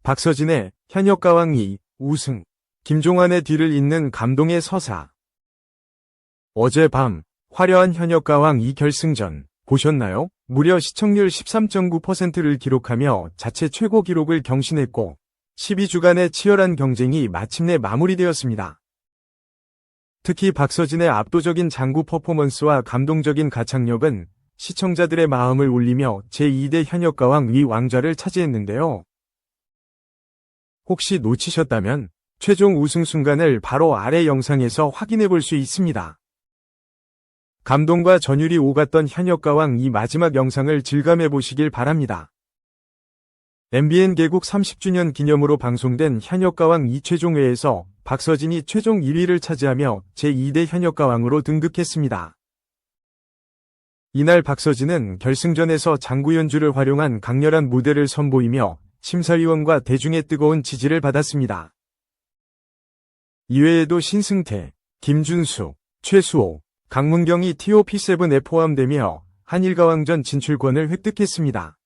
박서진의 현역가왕 2 우승, 김종환의 뒤를 잇는 감동의 서사. 어젯밤 화려한 현역가왕 2 결승전 보셨나요? 무려 시청률 13.9%를 기록하며 자체 최고 기록을 경신했고 12주간의 치열한 경쟁이 마침내 마무리되었습니다. 특히 박서진의 압도적인 장구 퍼포먼스와 감동적인 가창력은 시청자들의 마음을 울리며 제2대 현역가왕 2 왕좌를 차지했는데요. 혹시 놓치셨다면 최종 우승 순간을 바로 아래 영상에서 확인해 볼 수 있습니다. 감동과 전율이 오갔던 현역가왕 2 마지막 영상을 즐감해 보시길 바랍니다. MBN 개국 30주년 기념으로 방송된 현역가왕 2 최종회에서 박서진이 최종 1위를 차지하며 제2대 현역가왕으로 등극했습니다. 이날 박서진은 결승전에서 장구 연주를 활용한 강렬한 무대를 선보이며 심사위원과 대중의 뜨거운 지지를 받았습니다. 이외에도 신승태, 김준수, 최수호, 강문경이 TOP7에 포함되며 한일가왕전 진출권을 획득했습니다.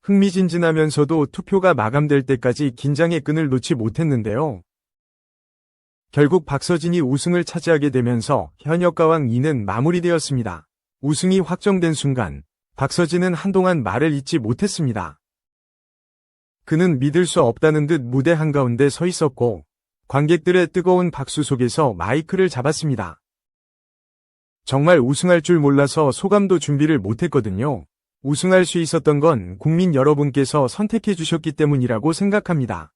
흥미진진하면서도 투표가 마감될 때까지 긴장의 끈을 놓지 못했는데요. 결국 박서진이 우승을 차지하게 되면서 현역가왕 2는 마무리되었습니다. 우승이 확정된 순간 박서진은 한동안 말을 잇지 못했습니다. 그는 믿을 수 없다는 듯 무대 한가운데 서 있었고 관객들의 뜨거운 박수 속에서 마이크를 잡았습니다. 정말 우승할 줄 몰라서 소감도 준비를 못했거든요. 우승할 수 있었던 건 국민 여러분께서 선택해 주셨기 때문이라고 생각합니다.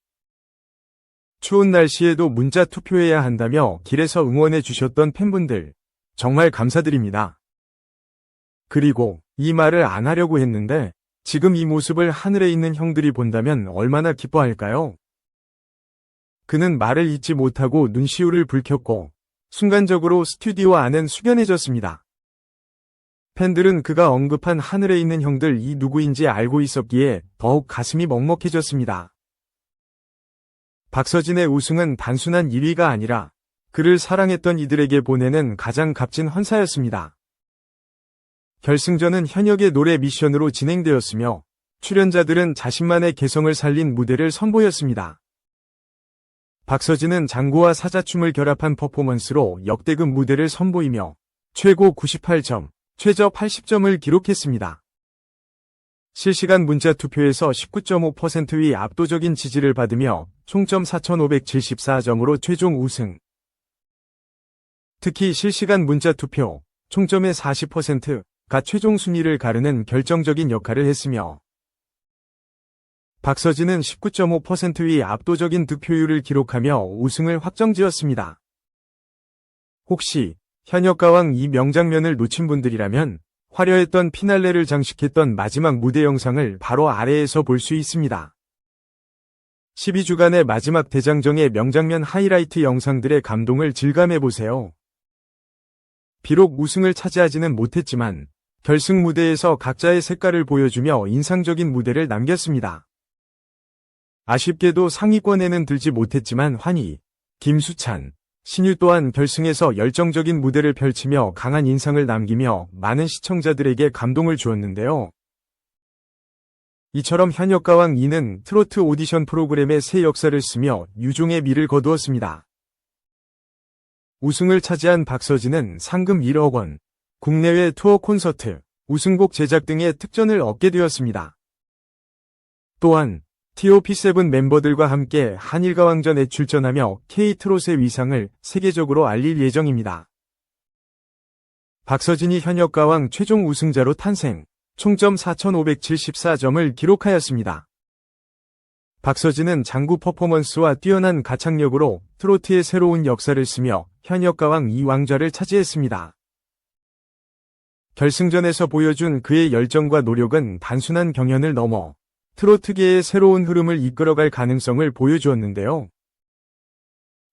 추운 날씨에도 문자 투표해야 한다며 길에서 응원해 주셨던 팬분들 정말 감사드립니다. 그리고 이 말을 안 하려고 했는데 지금 이 모습을 하늘에 있는 형들이 본다면 얼마나 기뻐할까요? 그는 말을 잇지 못하고 눈시울을 붉혔고 순간적으로 스튜디오 안은 숙연해졌습니다. 팬들은 그가 언급한 하늘에 있는 형들 이 누구인지 알고 있었기에 더욱 가슴이 먹먹해졌습니다. 박서진의 우승은 단순한 1위가 아니라 그를 사랑했던 이들에게 보내는 가장 값진 헌사였습니다. 결승전은 현역의 노래 미션으로 진행되었으며 출연자들은 자신만의 개성을 살린 무대를 선보였습니다. 박서진은 장구와 사자춤을 결합한 퍼포먼스로 역대급 무대를 선보이며 최고 98점, 최저 80점을 기록했습니다. 실시간 문자 투표에서 19.5%의 압도적인 지지를 받으며 총점 4,574점으로 최종 우승. 특히 실시간 문자 투표, 총점의 40%가 최종 순위를 가르는 결정적인 역할을 했으며 박서진은 19.5%의 압도적인 득표율을 기록하며 우승을 확정지었습니다. 혹시 현역가왕 이 명장면을 놓친 분들이라면 화려했던 피날레를 장식했던 마지막 무대 영상을 바로 아래에서 볼 수 있습니다. 12주간의 마지막 대장정의 명장면 하이라이트 영상들의 감동을 즐감해보세요. 비록 우승을 차지하지는 못했지만 결승 무대에서 각자의 색깔을 보여주며 인상적인 무대를 남겼습니다. 아쉽게도 상위권에는 들지 못했지만 환희, 김수찬, 신유 또한 결승에서 열정적인 무대를 펼치며 강한 인상을 남기며 많은 시청자들에게 감동을 주었는데요. 이처럼 현역가왕 2는 트로트 오디션 프로그램의 새 역사를 쓰며 유종의 미를 거두었습니다. 우승을 차지한 박서진은 상금 1억 원, 국내외 투어 콘서트, 우승곡 제작 등의 특전을 얻게 되었습니다. 또한 TOP7 멤버들과 함께 한일가왕전에 출전하며 K-트롯의 위상을 세계적으로 알릴 예정입니다. 박서진이 현역가왕 최종 우승자로 탄생, 총점 4,574점을 기록하였습니다. 박서진은 장구 퍼포먼스와 뛰어난 가창력으로 트로트의 새로운 역사를 쓰며 현역가왕 2 왕좌를 차지했습니다. 결승전에서 보여준 그의 열정과 노력은 단순한 경연을 넘어 트로트계의 새로운 흐름을 이끌어갈 가능성을 보여주었는데요.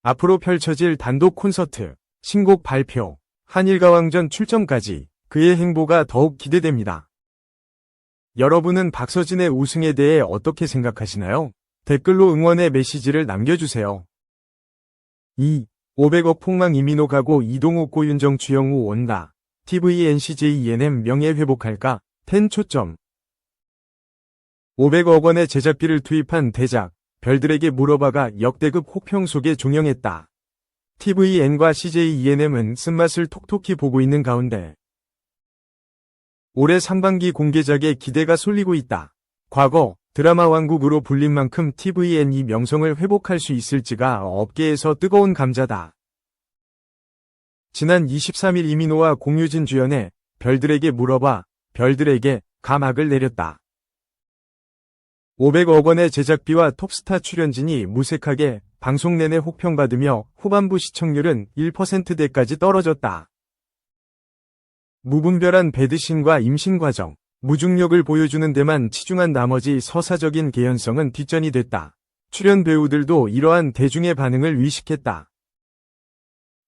앞으로 펼쳐질 단독 콘서트, 신곡 발표, 한일가왕전 출전까지 그의 행보가 더욱 기대됩니다. 여러분은 박서진의 우승에 대해 어떻게 생각하시나요? 댓글로 응원의 메시지를 남겨주세요. 2. 500억 폭망 이민호 가고 이동욱 고윤정 주영우 온다. TVNCJENM 명예 회복할까? 10 초점. 500억 원의 제작비를 투입한 대작, 별들에게 물어봐가 역대급 혹평 속에 종영했다. tvN과 CJ ENM은 쓴맛을 톡톡히 보고 있는 가운데 올해 상반기 공개작에 기대가 쏠리고 있다. 과거 드라마 왕국으로 불린 만큼 tvN이 명성을 회복할 수 있을지가 업계에서 뜨거운 감자다. 지난 23일 이민호와 공유진 주연의 별들에게 물어봐, 별들에게 가막을 내렸다. 500억 원의 제작비와 톱스타 출연진이 무색하게 방송 내내 혹평받으며 후반부 시청률은 1%대까지 떨어졌다. 무분별한 배드신과 임신 과정, 무중력을 보여주는 데만 치중한 나머지 서사적인 개연성은 뒷전이 됐다. 출연 배우들도 이러한 대중의 반응을 위식했다.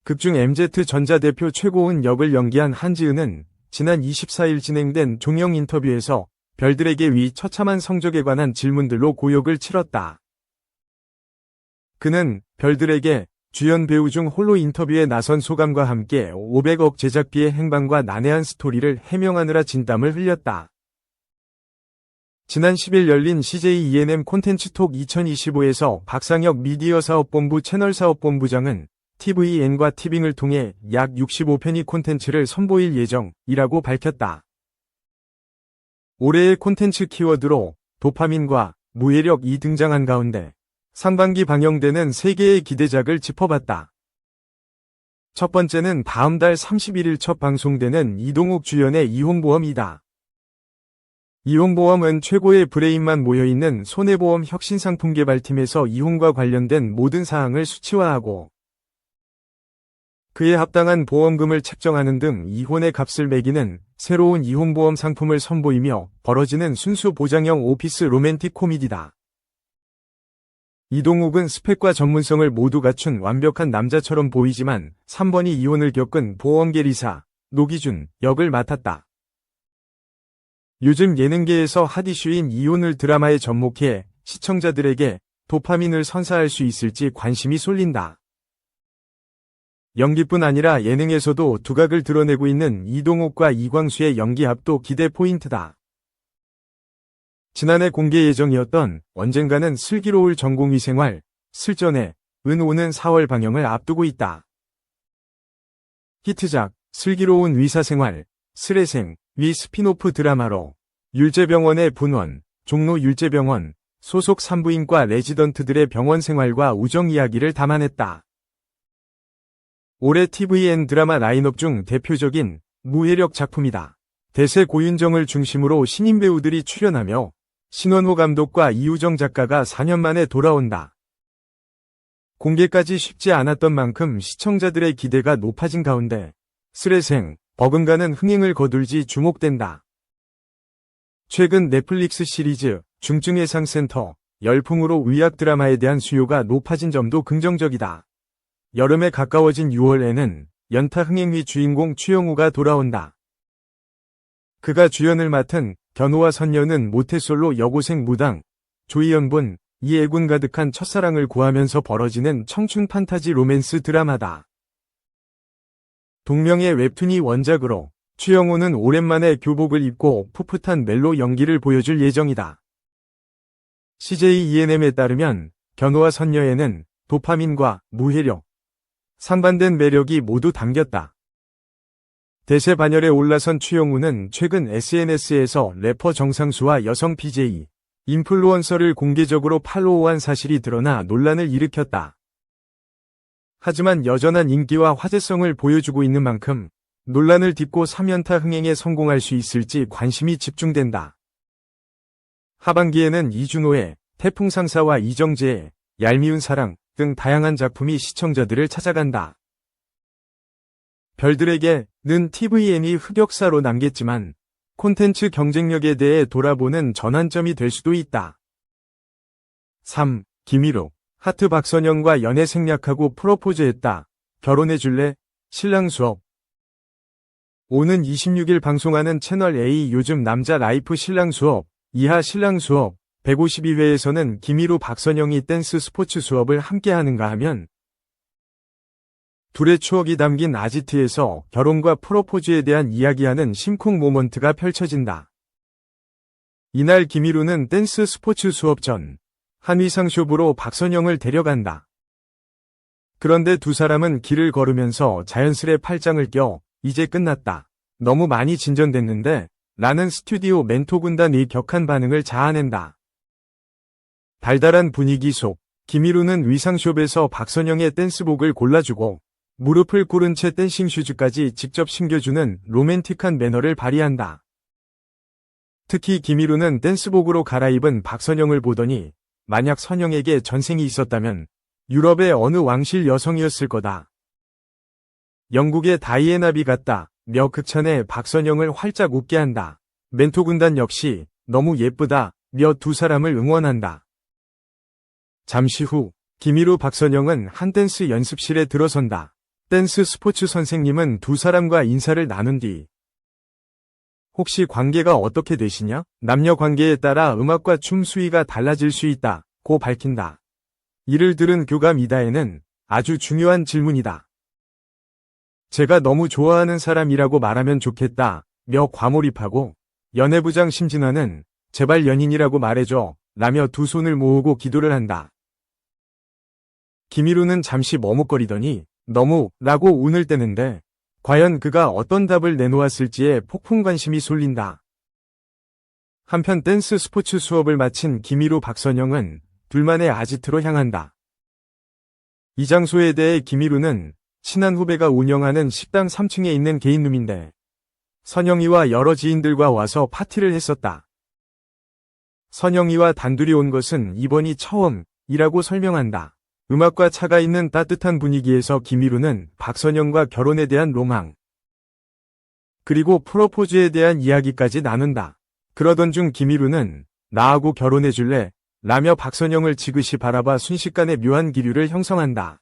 극중 MZ전자 대표 최고은 역을 연기한 한지은은 지난 24일 진행된 종영 인터뷰에서 별들에게 위 처참한 성적에 관한 질문들로 고역을 치렀다. 그는 별들에게 주연 배우 중 홀로 인터뷰에 나선 소감과 함께 500억 제작비의 행방과 난해한 스토리를 해명하느라 진땀을 흘렸다. 지난 10일 열린 CJ ENM 콘텐츠톡 2025에서 박상혁 미디어사업본부 채널사업본부장은 tvN과 티빙을 통해 약 65편의 콘텐츠를 선보일 예정이라고 밝혔다. 올해의 콘텐츠 키워드로 도파민과 무해력이 등장한 가운데 상반기 방영되는 3개의 기대작을 짚어봤다. 첫 번째는 다음 달 31일 첫 방송되는 이동욱 주연의 이혼보험이다. 이혼보험은 최고의 브레인만 모여있는 손해보험 혁신상품 개발팀에서 이혼과 관련된 모든 사항을 수치화하고 그에 합당한 보험금을 책정하는 등 이혼의 값을 매기는 새로운 이혼보험 상품을 선보이며 벌어지는 순수 보장형 오피스 로맨틱 코미디다. 이동욱은 스펙과 전문성을 모두 갖춘 완벽한 남자처럼 보이지만 3번이 이혼을 겪은 보험계리사 노기준 역을 맡았다. 요즘 예능계에서 핫이슈인 이혼을 드라마에 접목해 시청자들에게 도파민을 선사할 수 있을지 관심이 쏠린다. 연기뿐 아니라 예능에서도 두각을 드러내고 있는 이동욱과 이광수의 연기합도 기대 포인트다. 지난해 공개 예정이었던 언젠가는 슬기로울 전공의생활, 슬전에 은 오는 4월 방영을 앞두고 있다. 히트작 슬기로운 의사생활, 슬의생 위 스피노프 드라마로 율제병원의 분원, 종로 율제병원, 소속 산부인과 레지던트들의 병원 생활과 우정 이야기를 담아냈다. 올해 tvN 드라마 라인업 중 대표적인 무해력 작품이다. 대세 고윤정을 중심으로 신인 배우들이 출연하며 신원호 감독과 이우정 작가가 4년 만에 돌아온다. 공개까지 쉽지 않았던 만큼 시청자들의 기대가 높아진 가운데 슬의생, 버금가는 흥행을 거둘지 주목된다. 최근 넷플릭스 시리즈 중증예상센터 열풍으로 의학 드라마에 대한 수요가 높아진 점도 긍정적이다. 여름에 가까워진 6월에는 연타 흥행위 주인공 추영우가 돌아온다. 그가 주연을 맡은 견호와 선녀는 모태솔로 여고생 무당, 조이연분, 이애군 가득한 첫사랑을 구하면서 벌어지는 청춘 판타지 로맨스 드라마다. 동명의 웹툰이 원작으로 추영우는 오랜만에 교복을 입고 풋풋한 멜로 연기를 보여줄 예정이다. CJ ENM에 따르면 견호와 선녀에는 도파민과 무해력, 상반된 매력이 모두 담겼다. 대세 반열에 올라선 추영우는 최근 SNS에서 래퍼 정상수와 여성 BJ, 인플루언서를 공개적으로 팔로우한 사실이 드러나 논란을 일으켰다. 하지만 여전한 인기와 화제성을 보여주고 있는 만큼 논란을 딛고 3연타 흥행에 성공할 수 있을지 관심이 집중된다. 하반기에는 이준호의 태풍상사와 이정재의 얄미운 사랑 등 다양한 작품이 시청자들을 찾아간다. 별들에게는 tvN이 흑역사로 남겠지만 콘텐츠 경쟁력에 대해 돌아보는 전환점이 될 수도 있다. 3. 김희록 하트 박선영과 연애 생략하고 프로포즈했다. 결혼해줄래? 신랑 수업. 오는 26일 방송하는 채널A 요즘 남자 라이프 신랑 수업, 이하 신랑 수업 152회에서는 김희로 박선영이 댄스 스포츠 수업을 함께 하는가 하면 둘의 추억이 담긴 아지트에서 결혼과 프로포즈에 대한 이야기하는 심쿵 모먼트가 펼쳐진다. 이날 김희루는 댄스 스포츠 수업 전 한의상숍으로 박선영을 데려간다. 그런데 두 사람은 길을 걸으면서 자연스레 팔짱을 껴 이제 끝났다. 너무 많이 진전됐는데 라는 스튜디오 멘토 군단의 격한 반응을 자아낸다. 달달한 분위기 속 김희루는 의상숍에서 박선영의 댄스복을 골라주고 무릎을 꿇은 채 댄싱 슈즈까지 직접 신겨주는 로맨틱한 매너를 발휘한다. 특히 김희루는 댄스복으로 갈아입은 박선영을 보더니 만약 선영에게 전생이 있었다면 유럽의 어느 왕실 여성이었을 거다. 영국의 다이애나비 같다. 며 극찬에 박선영을 활짝 웃게 한다. 멘토 군단 역시 너무 예쁘다. 며 두 사람을 응원한다. 잠시 후 김희루 박선영은 한 댄스 연습실에 들어선다. 댄스 스포츠 선생님은 두 사람과 인사를 나눈 뒤 혹시 관계가 어떻게 되시냐? 남녀 관계에 따라 음악과 춤 수위가 달라질 수 있다. 고 밝힌다. 이를 들은 교감 이다혜는 아주 중요한 질문이다. 제가 너무 좋아하는 사람이라고 말하면 좋겠다. 며 과몰입하고 연애부장 심진아는 제발 연인이라고 말해줘. 라며 두 손을 모으고 기도를 한다. 김희루는 잠시 머뭇거리더니 너무 라고 운을 떼는데 과연 그가 어떤 답을 내놓았을지에 폭풍 관심이 쏠린다. 한편 댄스 스포츠 수업을 마친 김희루 박선영은 둘만의 아지트로 향한다. 이 장소에 대해 김희루는 친한 후배가 운영하는 식당 3층에 있는 개인룸인데 선영이와 여러 지인들과 와서 파티를 했었다. 선영이와 단둘이 온 것은 이번이 처음이라고 설명한다. 음악과 차가 있는 따뜻한 분위기에서 김희루는 박선영과 결혼에 대한 로망 그리고 프로포즈에 대한 이야기까지 나눈다. 그러던 중 김희루는 나하고 결혼해줄래? 라며 박선영을 지그시 바라봐 순식간에 묘한 기류를 형성한다.